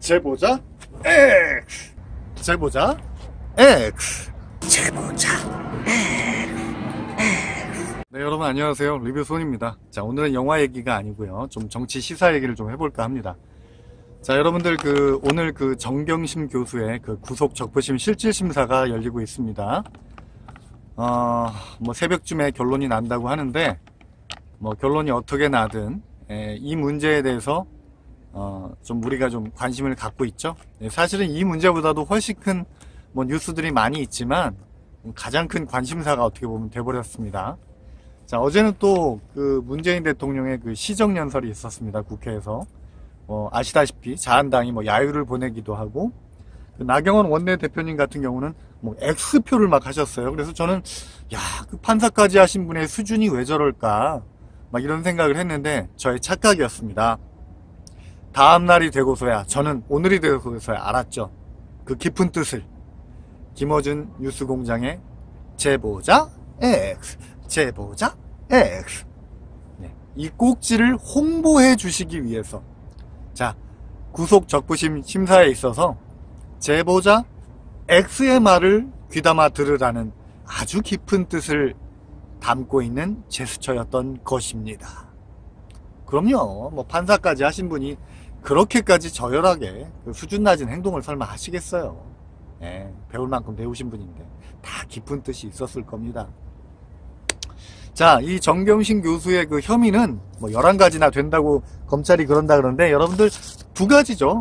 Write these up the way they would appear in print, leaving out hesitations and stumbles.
제보자 X. 제보자 X. 제보자 X. 네, 여러분 안녕하세요. 리뷰 손입니다. 자, 오늘은 영화 얘기가 아니고요, 좀 정치 시사 얘기를 좀 해볼까 합니다. 자, 여러분들 오늘 정경심 교수의 구속 적부심 실질 심사가 열리고 있습니다. 뭐 새벽쯤에 결론이 난다고 하는데, 뭐 결론이 어떻게 나든 이 문제에 대해서 좀 우리가 좀 관심을 갖고 있죠. 사실은 이 문제보다도 훨씬 큰 뭐 뉴스들이 많이 있지만 가장 큰 관심사가 어떻게 보면 돼버렸습니다. 자, 어제는 또 문재인 대통령의 시정연설이 있었습니다. 국회에서. 아시다시피 자한당이 뭐 야유를 보내기도 하고, 나경원 원내대표님 같은 경우는 뭐 X표를 막 하셨어요. 그래서 저는 판사까지 하신 분의 수준이 왜 저럴까 막 이런 생각을 했는데 저의 착각이었습니다. 다음날이 되고서야, 저는 오늘이 되고서야 알았죠. 그 깊은 뜻을. 김어준 뉴스공장의 제보자 X, 제보자 X. 네, 이 꼭지를 홍보해 주시기 위해서, 자, 구속 적부심 심사에 있어서 제보자 X의 말을 귀담아 들으라는 아주 깊은 뜻을 담고 있는 제스처였던 것입니다. 그럼요, 뭐 판사까지 하신 분이 그렇게까지 저열하게 수준 낮은 행동을 설마 하시겠어요. 배울 만큼 배우신 분인데 다 깊은 뜻이 있었을 겁니다. 자, 이 정경심 교수의 혐의는 뭐 11가지나 된다고 검찰이 그런다 그러는데, 여러분들 2가지죠.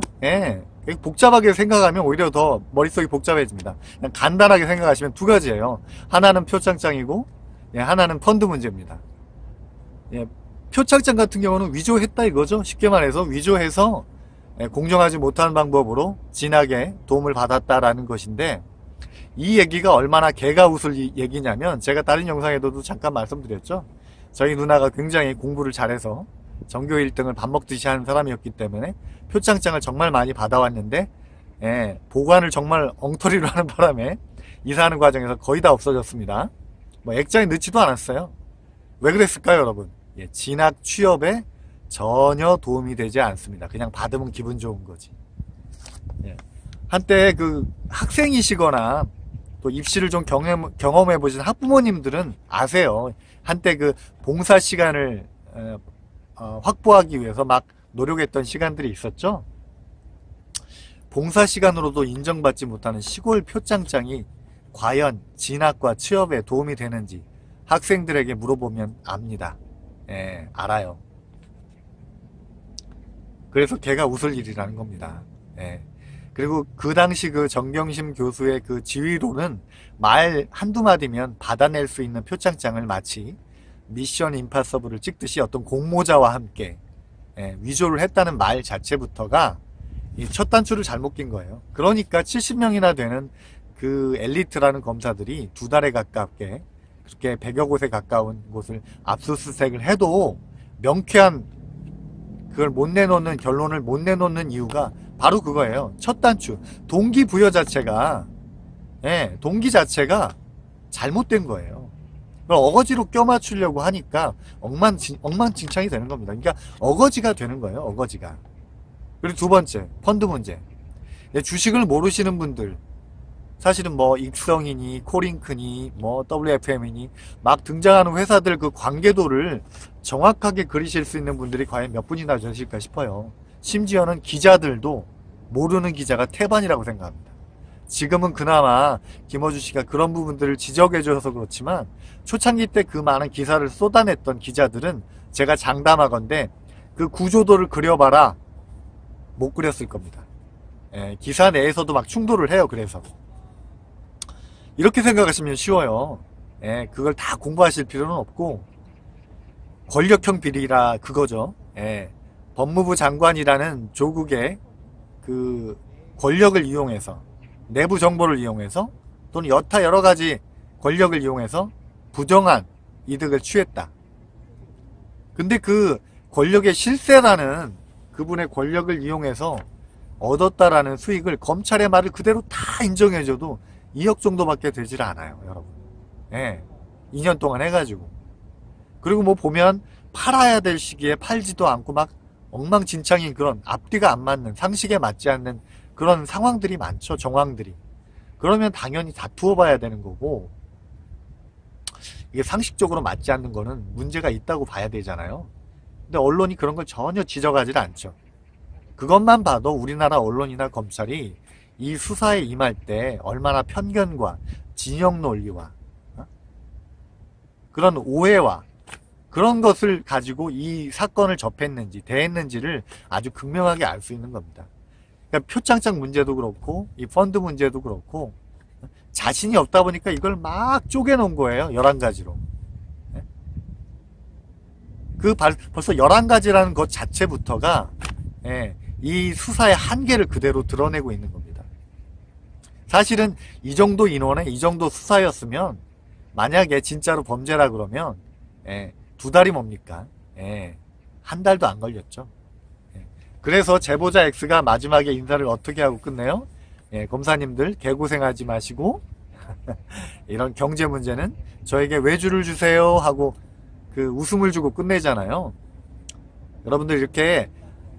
복잡하게 생각하면 오히려 더 머릿속이 복잡해집니다. 그냥 간단하게 생각하시면 2가지예요. 하나는 표창장이고, 하나는 펀드 문제입니다. 표창장 같은 경우는 위조했다 이거죠. 쉽게 말해서 위조해서 공정하지 못한 방법으로 진학에 도움을 받았다라는 것인데, 이 얘기가 얼마나 개가 웃을 얘기냐면, 제가 다른 영상에도 잠깐 말씀드렸죠. 저희 누나가 굉장히 공부를 잘해서 전교 1등을 밥 먹듯이 하는 사람이었기 때문에 표창장을 정말 많이 받아왔는데, 보관을 정말 엉터리로 하는 바람에 이사하는 과정에서 거의 다 없어졌습니다. 뭐 액자에 넣지도 않았어요. 왜 그랬을까요, 여러분? 진학 취업에 전혀 도움이 되지 않습니다. 그냥 받으면 기분 좋은 거지. 한때 학생이시거나 또 입시를 좀 경험해 보신 학부모님들은 아세요. 한때 봉사 시간을 확보하기 위해서 막 노력했던 시간들이 있었죠. 봉사 시간으로도 인정받지 못하는 시골 표창장이 과연 진학과 취업에 도움이 되는지 학생들에게 물어보면 압니다. 알아요. 그래서 걔가 웃을 일이라는 겁니다. 그리고 그 당시 정경심 교수의 지휘로는 말 한두 마디면 받아낼 수 있는 표창장을 마치 미션 임파서블을 찍듯이 어떤 공모자와 함께 위조를 했다는 말 자체부터가 첫 단추를 잘못 낀 거예요. 그러니까 70명이나 되는 엘리트라는 검사들이 2달에 가깝게 그렇게 100여 곳에 가까운 곳을 압수수색을 해도 명쾌한 그걸 못 내놓는, 결론을 못 내놓는 이유가 바로 그거예요. 첫 단추. 동기부여 자체가, 동기 자체가 잘못된 거예요. 그걸 어거지로 껴맞추려고 하니까 엉망진창이 되는 겁니다. 그러니까 어거지가 되는 거예요, 어거지가. 그리고 2번째, 펀드 문제. 주식을 모르시는 분들, 사실은 뭐 익성이니 코링크니 뭐 WFM이니 막 등장하는 회사들 관계도를 정확하게 그리실 수 있는 분들이 과연 몇 분이나 되실까 싶어요. 심지어는 기자들도 모르는 기자가 태반이라고 생각합니다. 지금은 그나마 김어준 씨가 그런 부분들을 지적해 줘서 그렇지만, 초창기 때 많은 기사를 쏟아냈던 기자들은 제가 장담하건대 구조도를 그려봐라, 못 그렸을 겁니다. 기사 내에서도 막 충돌을 해요. 그래서 이렇게 생각하시면 쉬워요. 그걸 다 공부하실 필요는 없고, 권력형 비리라 그거죠. 법무부 장관이라는 조국의 권력을 이용해서, 내부 정보를 이용해서, 또는 여타 여러가지 권력을 이용해서 부정한 이득을 취했다. 근데 권력의 실세라는 그분의 권력을 이용해서 얻었다라는 수익을 검찰의 말을 그대로 다 인정해줘도 2억 정도밖에 되질 않아요, 여러분. 2년 동안 해가지고. 그리고 뭐 보면 팔아야 될 시기에 팔지도 않고 막 엉망진창인 그런 앞뒤가 안 맞는, 상식에 맞지 않는 그런 상황들이 많죠. 정황들이. 그러면 당연히 다투어 봐야 되는 거고, 이게 상식적으로 맞지 않는 거는 문제가 있다고 봐야 되잖아요. 근데 언론이 그런 걸 전혀 지적하지 않죠. 그것만 봐도 우리나라 언론이나 검찰이 이 수사에 임할 때 얼마나 편견과 진영 논리와 그런 오해와 그런 것을 가지고 이 사건을 접했는지 대했는지를 아주 극명하게 알 수 있는 겁니다. 그러니까 표창장 문제도 그렇고 이 펀드 문제도 그렇고 자신이 없다 보니까 이걸 막 쪼개놓은 거예요. 11가지로. 벌써 11가지라는 것 자체부터가 이 수사의 한계를 그대로 드러내고 있는 겁니다. 사실은 이 정도 인원에 이 정도 수사였으면 만약에 진짜로 범죄라 그러면 2달이 뭡니까? 한 달도 안 걸렸죠. 그래서 제보자 X가 마지막에 인사를 어떻게 하고 끝내요? 검사님들 개고생하지 마시고 이런 경제 문제는 저에게 외주를 주세요 하고 그 웃음을 주고 끝내잖아요. 여러분들 이렇게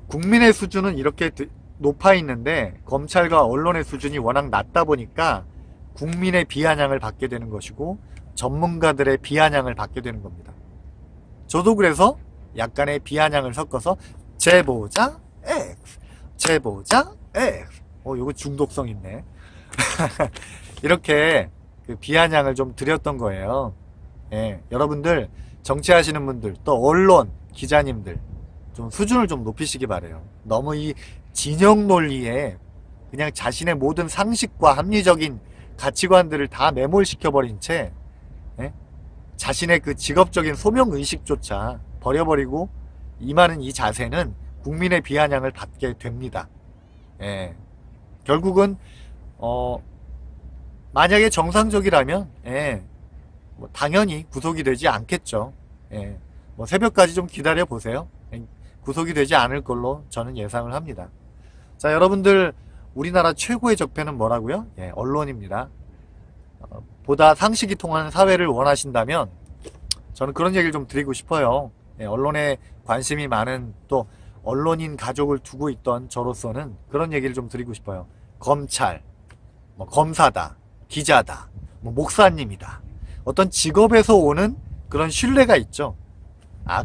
국민의 수준은 이렇게 높아 있는데 검찰과 언론의 수준이 워낙 낮다 보니까 국민의 비아냥을 받게 되는 것이고 전문가들의 비아냥을 받게 되는 겁니다. 저도 그래서 약간의 비아냥을 섞어서 제보자 X, 제보자 X. 요거 중독성 있네. 이렇게 그 비아냥을 좀 드렸던 거예요. 여러분들 정치하시는 분들 또 언론 기자님들 좀 수준을 좀 높이시기 바래요. 너무 이 진영 논리에 그냥 자신의 모든 상식과 합리적인 가치관들을 다 매몰시켜버린 채 자신의 그 직업적인 소명의식조차 버려버리고 임하는 이 자세는 국민의 비아냥을 받게 됩니다. 결국은 만약에 정상적이라면 뭐 당연히 구속이 되지 않겠죠. 뭐 새벽까지 좀 기다려 보세요. 구속이 되지 않을 걸로 저는 예상을 합니다. 자, 여러분들 우리나라 최고의 적폐는 뭐라고요? 언론입니다. 보다 상식이 통하는 사회를 원하신다면 저는 그런 얘기를 좀 드리고 싶어요. 언론에 관심이 많은 또 언론인 가족을 두고 있던 저로서는 그런 얘기를 좀 드리고 싶어요. 검찰, 뭐 검사다, 기자다, 뭐 목사님이다. 어떤 직업에서 오는 그런 신뢰가 있죠.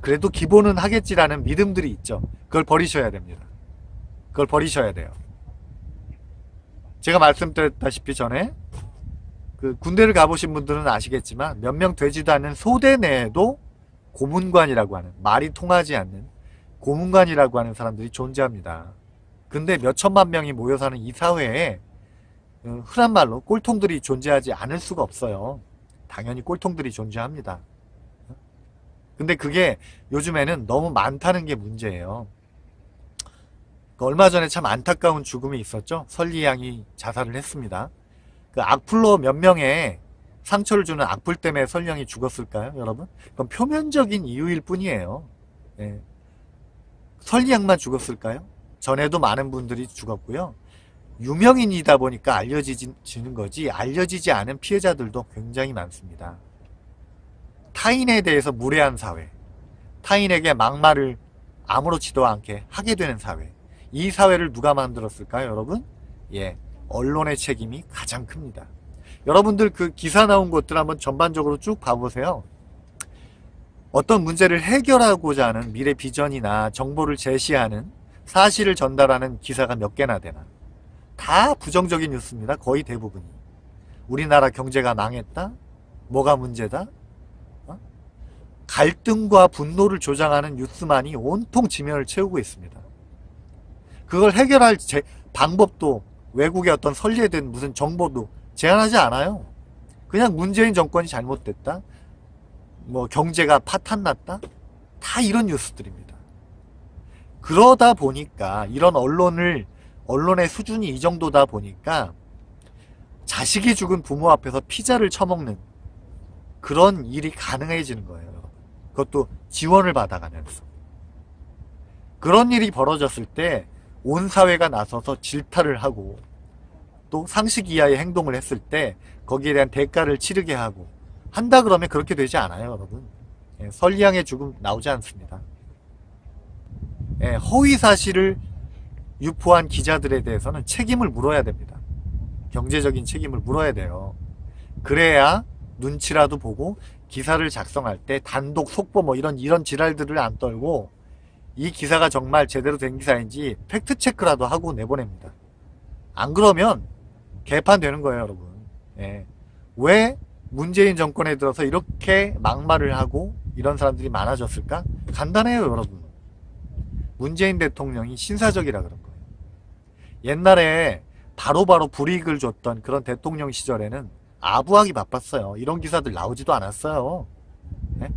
그래도 기본은 하겠지라는 믿음들이 있죠. 그걸 버리셔야 됩니다. 그걸 버리셔야 돼요. 제가 말씀드렸다시피 전에 그 군대를 가보신 분들은 아시겠지만 몇 명 되지도 않는 소대 내에도 고문관이라고 하는, 말이 통하지 않는 고문관이라고 하는 사람들이 존재합니다. 근데 몇 천만 명이 모여 사는 이 사회에 흔한 말로 꼴통들이 존재하지 않을 수가 없어요. 당연히 꼴통들이 존재합니다. 근데 그게 요즘에는 너무 많다는 게 문제예요. 얼마 전에 참 안타까운 죽음이 있었죠. 설리 양이 자살을 했습니다. 그 악플로 몇 명의 상처를 주는 악플 때문에 설리 양이 죽었을까요, 여러분? 그건 표면적인 이유일 뿐이에요. 설리 양만 죽었을까요? 전에도 많은 분들이 죽었고요. 유명인이다 보니까 알려지는 거지 알려지지 않은 피해자들도 굉장히 많습니다. 타인에 대해서 무례한 사회, 타인에게 막말을 아무렇지도 않게 하게 되는 사회, 이 사회를 누가 만들었을까요, 여러분? 언론의 책임이 가장 큽니다. 여러분들 그 기사 나온 것들 한번 전반적으로 쭉 봐보세요. 어떤 문제를 해결하고자 하는 미래 비전이나 정보를 제시하는, 사실을 전달하는 기사가 몇 개나 되나. 다 부정적인 뉴스입니다. 거의 대부분이. 우리나라 경제가 망했다? 뭐가 문제다? 갈등과 분노를 조장하는 뉴스만이 온통 지면을 채우고 있습니다. 그걸 해결할 방법도 외국의 어떤 선례된 무슨 정보도 제안하지 않아요. 그냥 문재인 정권이 잘못됐다, 뭐 경제가 파탄났다, 다 이런 뉴스들입니다. 그러다 보니까 이런 언론의 수준이 이 정도다 보니까 자식이 죽은 부모 앞에서 피자를 처먹는 그런 일이 가능해지는 거예요. 그것도 지원을 받아가면서. 그런 일이 벌어졌을 때 온 사회가 나서서 질타를 하고 또 상식 이하의 행동을 했을 때 거기에 대한 대가를 치르게 하고 한다 그러면 그렇게 되지 않아요, 여러분. 설리 양의 죽음 나오지 않습니다. 허위 사실을 유포한 기자들에 대해서는 책임을 물어야 됩니다. 경제적인 책임을 물어야 돼요. 그래야 눈치라도 보고 기사를 작성할 때 단독 속보 뭐 이런 지랄들을 안 떨고 이 기사가 정말 제대로 된 기사인지 팩트 체크라도 하고 내보냅니다. 안 그러면 개판되는 거예요, 여러분. 왜 문재인 정권에 들어서 이렇게 막말을 하고 이런 사람들이 많아졌을까? 간단해요, 여러분. 문재인 대통령이 신사적이라 그런 거예요. 옛날에 바로바로 불이익을 줬던 그런 대통령 시절에는 아부하기 바빴어요. 이런 기사들 나오지도 않았어요. 네?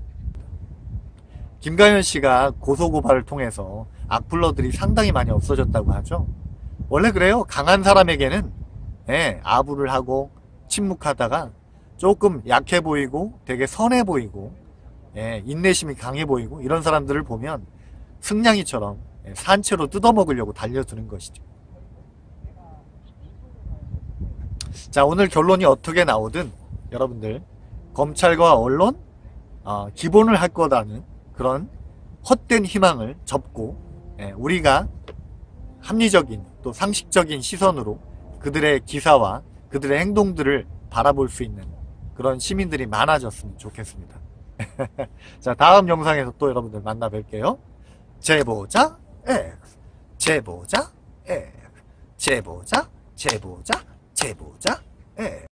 김가연 씨가 고소고발을 통해서 악플러들이 상당히 많이 없어졌다고 하죠. 원래 그래요. 강한 사람에게는 아부를 하고 침묵하다가 조금 약해 보이고 되게 선해 보이고 인내심이 강해 보이고 이런 사람들을 보면 승냥이처럼 산채로 뜯어먹으려고 달려드는 것이죠. 자, 오늘 결론이 어떻게 나오든 여러분들 검찰과 언론 기본을 할 거라는 그런 헛된 희망을 접고 우리가 합리적인 또 상식적인 시선으로 그들의 기사와 그들의 행동들을 바라볼 수 있는 그런 시민들이 많아졌으면 좋겠습니다. 자, 다음 영상에서 또 여러분들 만나 뵐게요. 제보자 X, 제보자 X, 제보자 X.